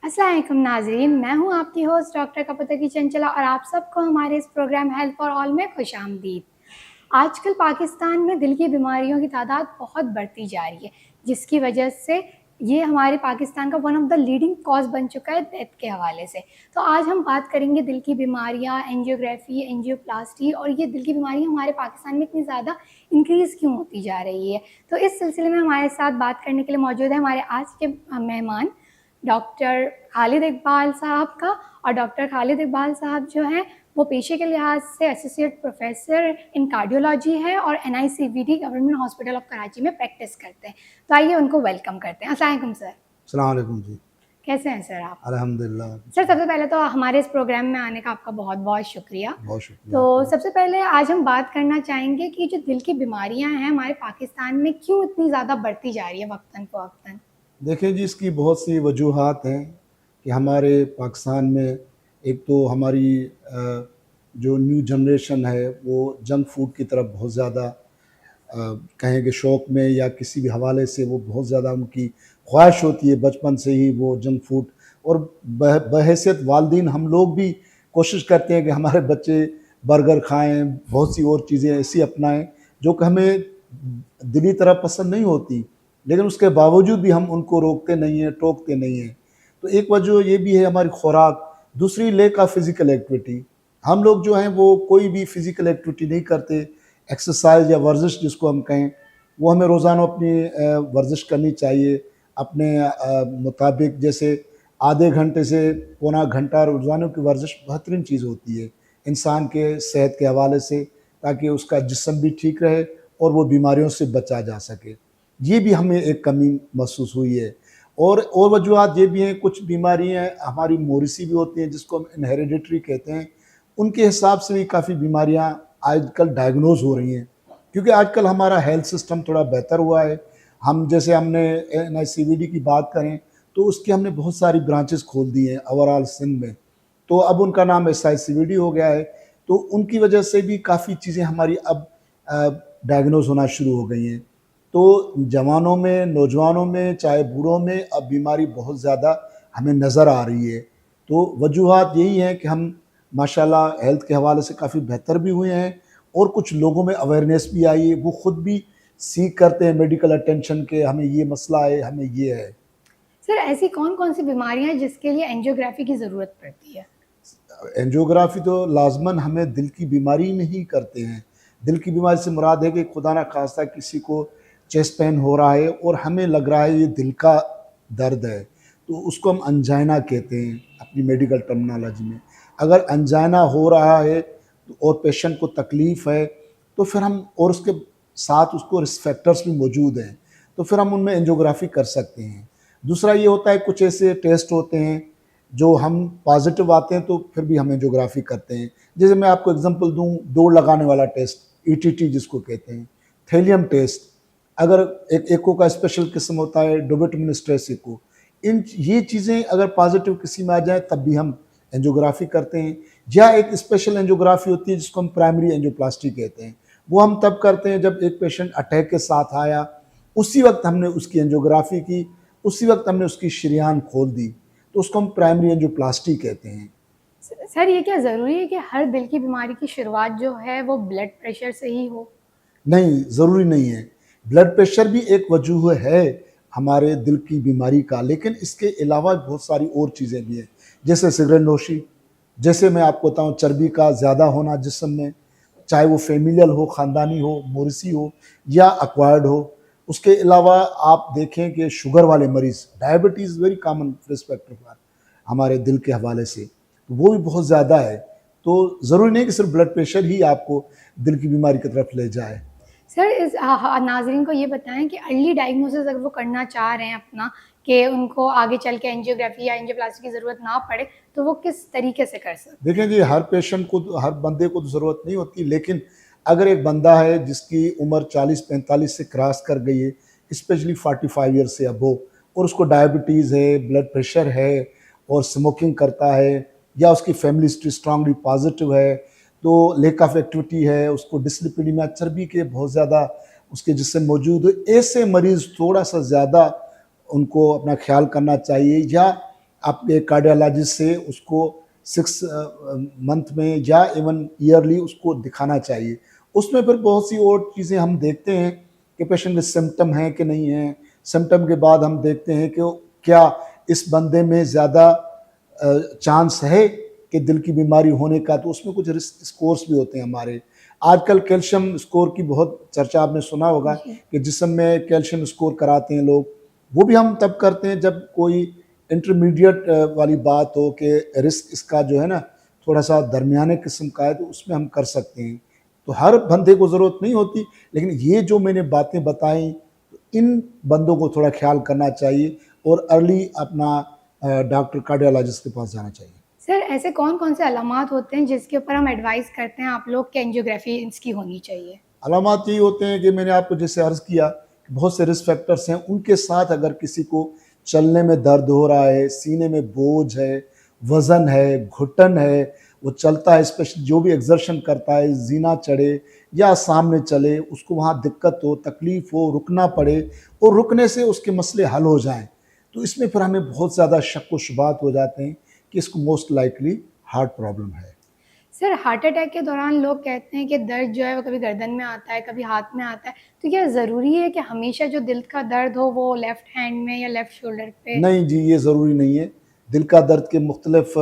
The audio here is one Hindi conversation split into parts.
अस्सलाम वालेकुम नाज़रीन, मैं हूँ आपकी होस्ट डॉक्टर कपूर की चंचला और आप सबको हमारे इस प्रोग्राम हेल्थ फॉर ऑल में खुशामदीद। आजकल पाकिस्तान में दिल की बीमारियों की तादाद बहुत बढ़ती जा रही है, जिसकी वजह से ये हमारे पाकिस्तान का one of the leading cause बन चुका है डेथ के हवाले से। तो आज हम बात करेंगे दिल की बीमारियाँ, एंजियोग्राफी, एंजियोप्लास्टी और ये दिल की बीमारियाँ हमारे पाकिस्तान में इतनी ज़्यादा इंक्रीज़ क्यों होती जा रही है। तो इस सिलसिले में हमारे साथ बात करने के लिए मौजूद है हमारे आज के मेहमान डॉक्टर खालिद इकबाल साहब का। और डॉक्टर खालिद इकबाल साहब जो हैं वो पेशे के लिहाज से एसोसिएट प्रोफेसर इन कार्डियोलॉजी है और NICVD government hospital of Karachi में प्रैक्टिस करते हैं। तो आइए उनको वेलकम करते हैं। अस्सलाम वालेकुम सर। अस्सलाम वालेकुम जी। कैसे हैं सर आप? अल्हम्दुलिल्लाह। सर सबसे पहले तो हमारे इस प्रोग्राम में आने का आपका बहुत बहुत शुक्रिया। बहुत शुक्रिया तो आपका। सबसे पहले आज हम बात करना चाहेंगे कि जो दिल की बीमारियां हैं हमारे पाकिस्तान में क्यों इतनी ज़्यादा बढ़ती जा रही है वक्तन फ़वक्तन। देखें जी, इसकी बहुत सी वजूहात हैं कि हमारे पाकिस्तान में एक तो हमारी जो न्यू जनरेशन है वो जंक फूड की तरफ बहुत ज़्यादा कहें कि शौक़ में या किसी भी हवाले से वो बहुत ज़्यादा उनकी ख्वाहिश होती है बचपन से ही वो जंक फूड। और बहैसियत वालिदैन हम लोग भी कोशिश करते हैं कि हमारे बच्चे बर्गर खाएं, बहुत सी और चीज़ें ऐसी अपनाएं जो कि हमें दिली तरह पसंद नहीं होती, लेकिन उसके बावजूद भी हम उनको रोकते नहीं हैं, टोकते नहीं हैं। तो एक वजह ये भी है हमारी खुराक, दूसरी लेक ऑफ फिज़िकल एक्टिविटी। हम लोग जो हैं वो कोई भी फ़िज़िकल एक्टिविटी नहीं करते, एक्सरसाइज या वर्जिश जिसको हम कहें, वो हमें रोज़ाना अपनी वर्जिश करनी चाहिए अपने मुताबिक। जैसे आधे घंटे से पौना घंटा रोज़ाना की वर्जिश बेहतरीन चीज़ होती है इंसान के सेहत के हवाले से, ताकि उसका जिस्म भी ठीक रहे और वो बीमारियों से बचा जा सके। ये भी हमें एक कमी महसूस हुई है। और वजूहात ये भी हैं, कुछ बीमारियाँ हमारी मोरिसी भी होती हैं जिसको हम इनहेरिडिटरी कहते हैं, उनके हिसाब से भी काफ़ी बीमारियाँ आजकल डायग्नोज हो रही हैं, क्योंकि आजकल हमारा हेल्थ सिस्टम थोड़ा बेहतर हुआ है। हम जैसे हमने NICVD की बात करें तो उसकी हमने बहुत सारी ब्रांचेस खोल दी हैं ओवरऑल सिंध में, तो अब उनका नाम SICVD हो गया है। तो उनकी वजह से भी काफ़ी चीज़ें हमारी अब डायग्नोज होना शुरू हो गई हैं। तो जवानों में, नौजवानों में, चाहे बूढ़ों में अब बीमारी बहुत ज़्यादा हमें नज़र आ रही है। तो वजूहात यही हैं कि हम माशाल्लाह हेल्थ के हवाले से काफ़ी बेहतर भी हुए हैं और कुछ लोगों में अवेयरनेस भी आई है, वो ख़ुद भी सीख करते हैं मेडिकल अटेंशन के, हमें ये मसला है, हमें ये है। सर ऐसी कौन कौन सी बीमारियां हैं जिसके लिए एंजियोग्राफी की ज़रूरत पड़ती है? एंजियोग्राफी तो लाजमन हमें दिल की बीमारी नहीं करते हैं। दिल की बीमारी से मुराद है कि खुदा ना खास्ता किसी को चेस्ट पेन हो रहा है और हमें लग रहा है ये दिल का दर्द है, तो उसको हम अंजाइना कहते हैं अपनी मेडिकल टर्मिनोलॉजी में। अगर अंजाइना हो रहा है और पेशेंट को तकलीफ़ है तो फिर हम, और उसके साथ उसको रिस्क फैक्टर्स भी मौजूद हैं, तो फिर हम उनमें एंजियोग्राफी कर सकते हैं। दूसरा ये होता है, कुछ ऐसे टेस्ट होते हैं जो हम पॉजिटिव आते हैं तो फिर भी हम एंजियोग्राफी करते हैं। जैसे मैं आपको एग्जांपल दूं, दौड़ लगाने वाला टेस्ट, ETT जिसको कहते हैं, थैलियम टेस्ट, अगर एक एको का स्पेशल किस्म होता है डोबेटमिन स्ट्रेस एको, इन ये चीज़ें अगर पॉजिटिव किसी में आ जाए तब भी हम एंजियोग्राफी करते हैं। या एक स्पेशल एंजियोग्राफी होती है जिसको हम प्राइमरी एंजियोप्लास्टी कहते हैं, वो हम तब करते हैं जब एक पेशेंट अटैक के साथ आया, उसी वक्त हमने उसकी एंजियोग्राफी की, उसी वक्त हमने उसकी शरीयान खोल दी, तो उसको हम प्राइमरी एंजियोप्लास्टी कहते हैं। सर ये क्या ज़रूरी है कि हर दिल की बीमारी की शुरुआत जो है वो ब्लड प्रेशर से ही हो? नहीं, ज़रूरी नहीं है। ब्लड प्रेशर भी एक वजूह है हमारे दिल की बीमारी का, लेकिन इसके अलावा बहुत सारी और चीज़ें भी हैं, जैसे सिगरेट नोशी, जैसे मैं आपको बताऊँ चर्बी का ज़्यादा होना जिस्म में, चाहे वो फैमिलियल हो, ख़ानदानी हो, मोरिसी हो या एक्वायर्ड हो। उसके अलावा आप देखें कि शुगर वाले मरीज़, diabetes very common risk factor for हमारे दिल के हवाले से, तो वो भी बहुत ज़्यादा है। तो ज़रूरी नहीं कि सिर्फ ब्लड प्रेशर ही आपको दिल की बीमारी की तरफ ले जाए। सर इस नाज़रीन को ये बताएं कि अर्ली डायग्नोसिस अगर वो करना चाह रहे हैं अपना, कि उनको आगे चल के एंजियोग्राफी या एंजियोप्लास्टी की ज़रूरत ना पड़े, तो वो किस तरीके से कर सकते हैं? देखें जी, हर पेशेंट को, हर बंदे को तो ज़रूरत नहीं होती, लेकिन अगर एक बंदा है जिसकी उम्र 40-45 से क्रॉस कर गई है, स्पेशली 45 ईयर से अबव, और उसको डायबिटीज़ है, ब्लड प्रेशर है और स्मोकिंग करता है, या उसकी फैमिली हिस्ट्री स्ट्रांगली पॉजिटिव है, तो लैक ऑफ एक्टिविटी है, उसको डिस्लिपिडीमिया, चर्बी के बहुत ज़्यादा उसके जिस्म मौजूद है, ऐसे मरीज़ थोड़ा सा ज़्यादा उनको अपना ख्याल करना चाहिए। या आपके कार्डियोलॉजिस्ट से उसको 6 मंथ में या इवन ईयरली उसको दिखाना चाहिए। उसमें फिर बहुत सी और चीज़ें हम देखते हैं कि पेशेंट के सिम्पटम हैं कि नहीं हैं। सिम्पटम के बाद हम देखते हैं कि क्या इस बंदे में ज़्यादा चांस है कि दिल की बीमारी होने का, तो उसमें कुछ रिस्क स्कोर्स भी होते हैं हमारे। आजकल कैल्शियम स्कोर की बहुत चर्चा आपने सुना होगा जी। कि जिस्म में कैल्शियम स्कोर कराते हैं लोग। वो भी हम तब करते हैं जब कोई इंटरमीडिएट वाली बात हो कि रिस्क इसका जो है ना थोड़ा सा दरमियाने किस्म का है, तो उसमें हम कर सकते हैं। तो हर बंदे को ज़रूरत नहीं होती, लेकिन ये जो मैंने बातें बताई, तो इन बंदों को थोड़ा ख्याल करना चाहिए और अर्ली अपना डॉक्टर कार्डियोलॉजिस्ट के पास जाना चाहिए। सर ऐसे कौन-कौन से अलामात होते हैं जिसके ऊपर हम एडवाइस करते हैं आप लोग कि एंजियोग्राफी इसकी होनी चाहिए? अलामात यही होते हैं कि मैंने आपको जैसे अर्ज़ किया कि बहुत से रिस्क फैक्टर्स हैं, उनके साथ अगर किसी को चलने में दर्द हो रहा है, सीने में बोझ है, वज़न है, घुटन है, वो चलता है, स्पेशली जो भी एक्सर्शन करता है, ज़ीना चढ़े या सामने चले, उसको वहाँ दिक्कत हो, तकलीफ़ हो, रुकना पड़े और रुकने से उसके मसले हल हो जाएँ, तो इसमें फिर हमें बहुत ज़्यादा शक व शुबात हो जाते हैं कि इसको मोस्ट लाइकली हार्ट प्रॉब्लम है। सर हार्ट अटैक के दौरान लोग कहते हैं कि दर्द जो है वो कभी गर्दन में आता है, कभी हाथ में आता है। तो क्या ज़रूरी है कि हमेशा जो दिल का दर्द हो वो लेफ्ट हैंड में या लेफ्ट शोल्डर पे? नहीं जी, ये ज़रूरी नहीं है। दिल का दर्द के मुख्तलिफ़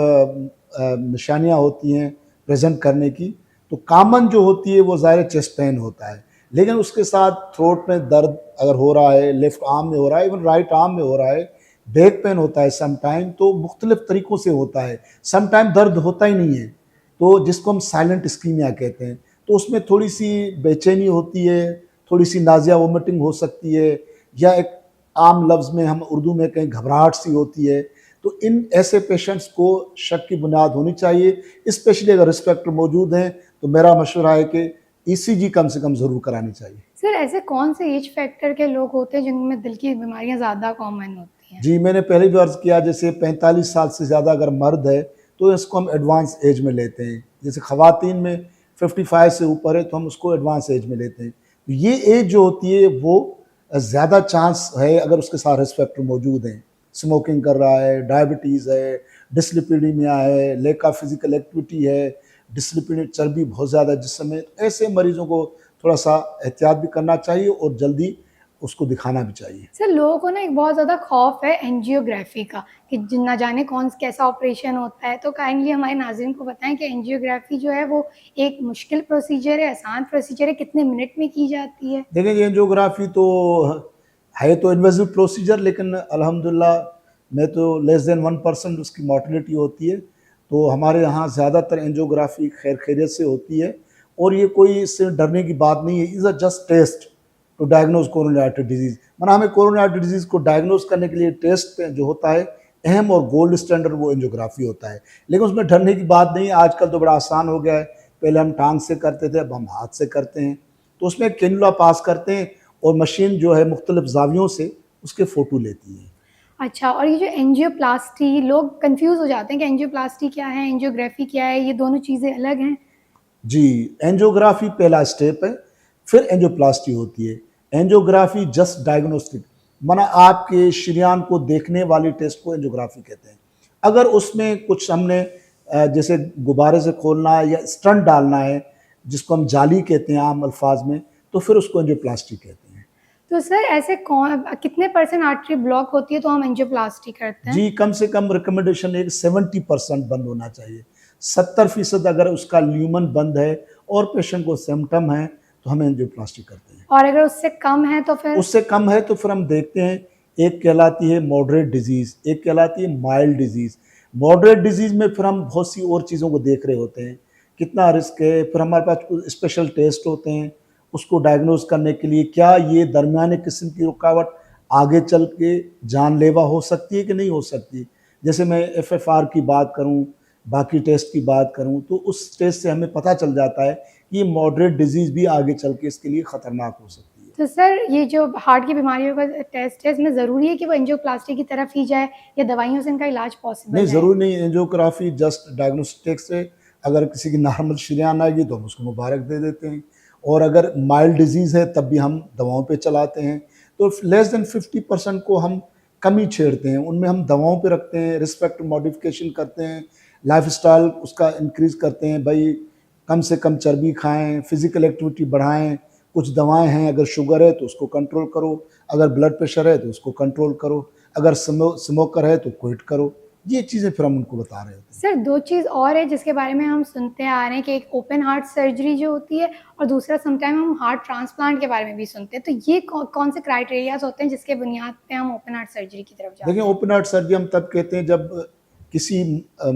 निशानियाँ होती हैं प्रेज़ेंट करने की। तो कॉमन जो होती है वो ज़ाहिर चेस्ट पेन होता है, लेकिन उसके साथ थ्रोट में दर्द अगर हो रहा है, लेफ़्ट आर्म में हो रहा है, इवन राइट आर्म में हो रहा है, बैक पेन होता है सम टाइम, तो मुख्तलिफ़ तरीक़ों से होता है। सम टाइम दर्द होता ही नहीं है, तो जिसको हम साइलेंट इस्कीमिया कहते हैं। तो उसमें थोड़ी-सी बेचैनी होती है, थोड़ी-सी नाज़िया वोमिटिंग हो सकती है, या एक आम लफ्ज़ में हम उर्दू में कहें घबराहट सी होती है। तो इन ऐसे पेशेंट्स को शक की बुनियाद होनी चाहिए, स्पेशली अगर रिस्क फैक्टर मौजूद हैं, तो मेरा मशवरा है कि ईसीजी कम से कम ज़रूर करानी चाहिए। सर ऐसे कौन से एज फैक्टर के लोग होते हैं जिनमें दिल की बीमारियाँ ज़्यादा कॉमन होती हैं? जी, मैंने पहले भी अर्ज़ किया, जैसे 45 साल से ज़्यादा अगर मर्द है, तो इसको हम एडवांस एज में लेते हैं। जैसे ख़वातीन में 55 से ऊपर है, तो हम उसको एडवांस एज में लेते हैं। तो ये एज जो होती है वो ज़्यादा चांस है अगर उसके साथ रिस्क फैक्टर मौजूद हैं। स्मोकिंग कर रहा है, डायबिटीज़ है, डिस्लिपिडीमिया है, लैक ऑफ फिज़िकल एक्टिविटी है, डिस्लिपिड चर्बी बहुत ज़्यादा जिस्म में, ऐसे मरीज़ों को थोड़ा-सा एहतियात भी करना चाहिए और जल्दी उसको दिखाना भी चाहिए। सर लोगों को ना एक बहुत ज़्यादा खौफ है एंजियोग्राफी का कि ना जाने कौन कैसा ऑपरेशन होता है। तो काइंडली हमारे नाज़रीन को बताएं कि एंजियोग्राफी जो है वो एक मुश्किल प्रोसीजर है, आसान प्रोसीजर है, कितने मिनट में की जाती है? देखिए, एंजियोग्राफी तो है तो इन्वेसिव प्रोसीजर, लेकिन अल्हम्दुलिल्लाह मैं तो लेस देन 1% उसकी मोर्टेलिटी होती है। तो हमारे यहाँ ज़्यादातर एंजियोग्राफी खैर खैरियत से होती है और ये कोई इससे डरने की बात नहीं है। Is a just test to diagnose coronary artery disease. माना हमें कोरोनरी आर्टरी डिजीज़ को डायग्नोज करने के लिए टेस्ट जो होता है, अहम और गोल्ड स्टैंडर्ड वो एंजियोग्राफी होता है, लेकिन उसमें डरने की बात नहीं है। आजकल तो बड़ा आसान हो गया है, पहले हम टांग से करते थे, अब हम हाथ से करते हैं। तो उसमें कैनुला पास करते हैं और मशीन जो है मुख्तलिफ ज़ावियों से उसके फ़ोटो लेती है। अच्छा, और ये जो एंजियोप्लास्टी लोग कन्फ्यूज़ हो जाते हैं कि एंजियोप्लास्टी क्या है, एंजियोग्राफी क्या है, ये दोनों चीज़ें अलग हैं? जी, एंजियोग्राफी पहला स्टेप है, फिर एंजियोप्लास्टी होती है। एंजियोग्राफी जस्ट डायग्नोस्टिक, माना आपके शरीयान को देखने वाली टेस्ट को एंजियोग्राफी कहते हैं। अगर उसमें कुछ हमने जैसे गुब्बारे से खोलना है या स्टंट डालना है, जिसको हम जाली कहते हैं आम अल्फाज में, तो फिर उसको एंजियोप्लास्टी कहते हैं। तो सर ऐसे कितने परसेंट आर्टरी ब्लॉक होती है तो हम एंजियोप्लास्टी करते हैं? जी, कम से कम रिकमेंडेशन है कि 70% बंद होना चाहिए। 70% अगर उसका ल्यूमन बंद है और पेशेंट को सिम्पटम है, तो हम एंजियोप्लास्टी करते हैं। और अगर उससे कम है तो फिर? उससे कम है तो फिर हम देखते हैं, एक कहलाती है मॉडरेट डिजीज़, एक कहलाती है माइल्ड डिजीज़। मॉडरेट डिजीज़ में फिर हम बहुत सी और चीज़ों को देख रहे होते हैं, कितना रिस्क है, फिर हमारे पास कुछ स्पेशल टेस्ट होते हैं उसको डायग्नोज करने के लिए, क्या ये दरमियाने किस्म की रुकावट आगे चल के जानलेवा हो सकती है कि नहीं हो सकती। जैसे मैं एफएफआर की बात करूं, बाकी टेस्ट की बात करूं, तो उस टेस्ट से हमें पता चल जाता है कि ये मॉडरेट डिजीज़ भी आगे चल के इसके लिए ख़तरनाक हो सकती है। तो सर ये जो हार्ट की बीमारियों का टेस्ट है, इसमें ज़रूरी है कि वो एंजियोप्लास्टी की तरफ ही जाए या दवाइयों से इनका इलाज पॉसिबल नहीं, है? ज़रूरी नहीं, एंजियोग्राफी जस्ट डायग्नोस्टिक से अगर किसी की नॉर्मल शरीयान आएगी तो हम उसको मुबारक दे देते हैं, और अगर माइल्ड डिजीज़ है तब भी हम दवाओं पे चलाते हैं। तो लेस देन 50% को हम कम ही छेड़ते हैं। उनमें हम दवाओं पे रखते हैं, रिस्क मॉडिफिकेशन करते हैं, लाइफस्टाइल उसका इंक्रीज़ करते हैं, भई कम से कम चर्बी खाएँ, फिज़िकल एक्टिविटी बढ़ाएँ, कुछ दवाएँ हैं, अगर शुगर है तो उसको कंट्रोल करो, अगर ब्लड प्रेशर है तो उसको कंट्रोल करो, अगर स्मोकर है तो क्विट करो। ये चीज़ें फिर हम उनको बता रहे होते हैं। सर 2 चीज़ और है जिसके बारे में हम सुनते आ रहे हैं कि एक ओपन हार्ट सर्जरी जो होती है और दूसरा समटाइम हम हार्ट ट्रांसप्लांट के बारे में भी सुनते हैं। तो ये कौन से क्राइटेरियाज़ होते हैं जिसके बुनियाद पे हम ओपन हार्ट सर्जरी की तरफ जाते देखिए, हैं? ओपन हार्ट सर्जरी हम तब कहते हैं जब किसी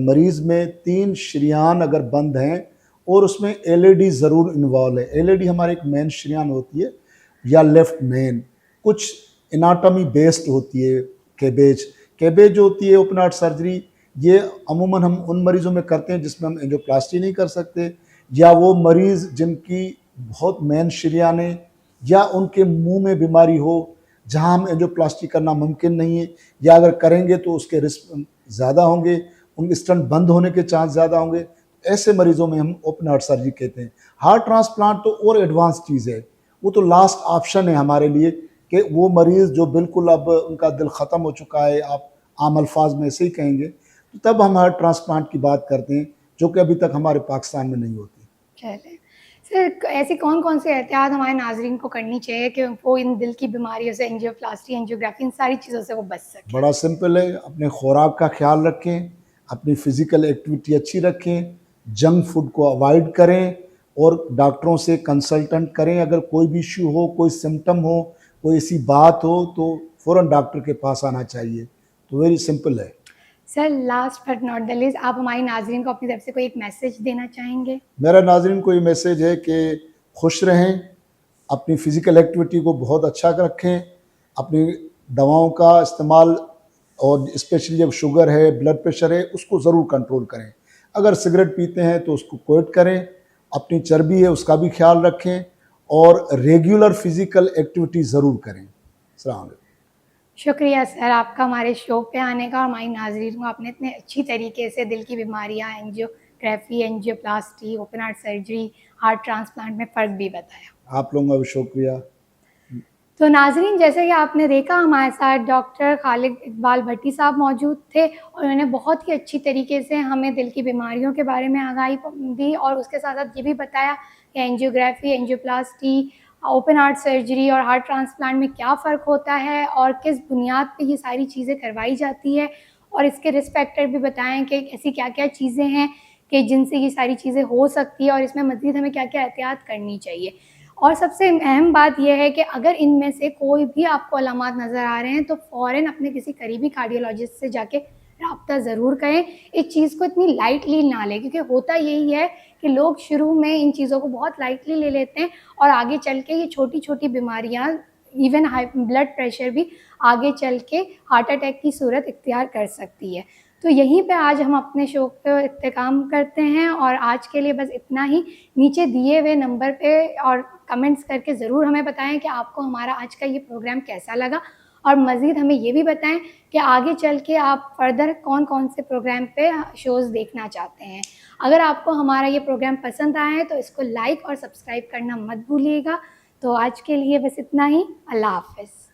मरीज़ में 3 शरीयान अगर बंद हैं और उसमें एलएडी ज़रूर इन्वॉल्व है। एलएडी हमारी एक मेन शरीयान होती है या लेफ्ट मेन, कुछ एनाटॉमी बेस्ड होती है कैबेज। कैबेज जो होती है ओपन हार्ट सर्जरी, ये अमूमन हम उन मरीज़ों में करते हैं जिसमें हम एंजियोप्लास्टी नहीं कर सकते, या वो मरीज़ जिनकी बहुत मेन शरीयानें या उनके मुँह में बीमारी हो, जहाँ हम एंजियोप्लास्टी करना मुमकिन नहीं है, या अगर करेंगे तो उसके रिस्क ज़्यादा होंगे, उनके स्टंट बंद होने के चांस ज़्यादा होंगे। ऐसे मरीज़ों में हम ओपन हार्ट सर्जरी कहते हैं। हार्ट ट्रांसप्लांट तो और एडवांस चीज़ है, वो तो लास्ट ऑप्शन है हमारे लिए कि वो मरीज़ जो बिल्कुल अब उनका दिल ख़त्म हो चुका है, आप आम अल्फाज में ऐसे ही कहेंगे, तो तब हम हार्ट ट्रांसप्लांट की बात करते हैं, जो कि अभी तक हमारे पाकिस्तान में नहीं होती। चलें। सर ऐसी कौन-कौन सी एहतियात हमारे नाज़रीन को करनी चाहिए कि वो इन दिल की बीमारियों से एंजियोप्लास्टी, एंजियोग्राफी इन सारी चीज़ों से वो बच सकें? बड़ा सिंपल है, अपने खुराक का ख्याल रखें, अपनी फ़िज़िकल एक्टिविटी अच्छी रखें, जंक फूड को अवॉइड करें और डॉक्टरों से कंसल्टेंट करें। अगर कोई भी इश्यू हो, कोई सिम्पटम हो, कोई ऐसी बात हो तो फ़ौरन डॉक्टर के पास आना चाहिए। तो वेरी सिंपल है। Sir last but not the least आप हमारी नाज़रीन को अपनी तरफ से कोई एक मैसेज देना चाहेंगे? मेरा नाज़रीन को ये मैसेज है कि खुश रहें, अपनी फ़िज़िकल एक्टिविटी को बहुत अच्छा रखें, अपनी दवाओं का इस्तेमाल और स्पेशली जब शुगर है, ब्लड प्रेशर है, उसको ज़रूर कंट्रोल करें। अगर सिगरेट पीते हैं तो उसको क्विट करें, अपनी चर्बी है उसका भी ख्याल रखें और रेगुलर फ़िज़िकल एक्टिविटी ज़रूर करें। अस्सलाम वालेकुम। शुक्रिया सर आपका हमारे शो पे आने का और हमारी नाज़रीन को आपने इतने अच्छी तरीके से दिल की बीमारियाँ, angiography, angioplasty, open heart surgery, heart transplant में फ़र्क भी बताया। आप लोगों का भी शुक्रिया। तो नाज़रीन जैसे कि आपने देखा हमारे साथ डॉक्टर खालिद इकबाल भट्टी साहब मौजूद थे और उन्होंने बहुत ही अच्छी तरीके से हमें दिल की बीमारियों के बारे में आगाही दी और उसके साथ-साथ ये भी बताया कि angiography, angioplasty, open heart surgery और हार्ट ट्रांसप्लांट में क्या फ़र्क होता है और किस बुनियाद पे ये सारी चीज़ें करवाई जाती है और इसके रिस्क फैक्टर भी बताएँ कि ऐसी क्या-क्या चीज़ें हैं कि जिनसे ये सारी चीज़ें हो सकती है और इसमें मज़ीद हमें क्या-क्या एहतियात करनी चाहिए। और सबसे अहम बात ये है कि अगर इनमें से कोई भी आपको अलामात नज़र आ रहे हैं तो फ़ौरन अपने किसी करीबी कार्डियोलॉजिस्ट से जाके राब्ता ज़रूर करें। इस चीज़ को इतनी लाइटली ना लें क्योंकि होता यही है कि लोग शुरू में इन चीज़ों को बहुत लाइटली ले लेते हैं और आगे चल के ये छोटी-छोटी बीमारियाँ इवन हाई ब्लड प्रेशर भी आगे चल के हार्ट अटैक की सूरत इख्तियार कर सकती है। तो यहीं पे आज हम अपने शो का इख्तिताम करते हैं और आज के लिए बस इतना ही। नीचे दिए हुए नंबर पे और कमेंट्स करके ज़रूर हमें बताएँ कि आपको हमारा आज का ये प्रोग्राम कैसा लगा और मज़ीद हमें ये भी बताएँ कि आगे चल के आप फ़र्दर कौन-कौन से प्रोग्राम पे शोज़ देखना चाहते हैं। अगर आपको हमारा ये प्रोग्राम पसंद आया है तो इसको लाइक और सब्सक्राइब करना मत भूलिएगा। तो आज के लिए बस इतना ही। अल्लाह हाफ़िज़।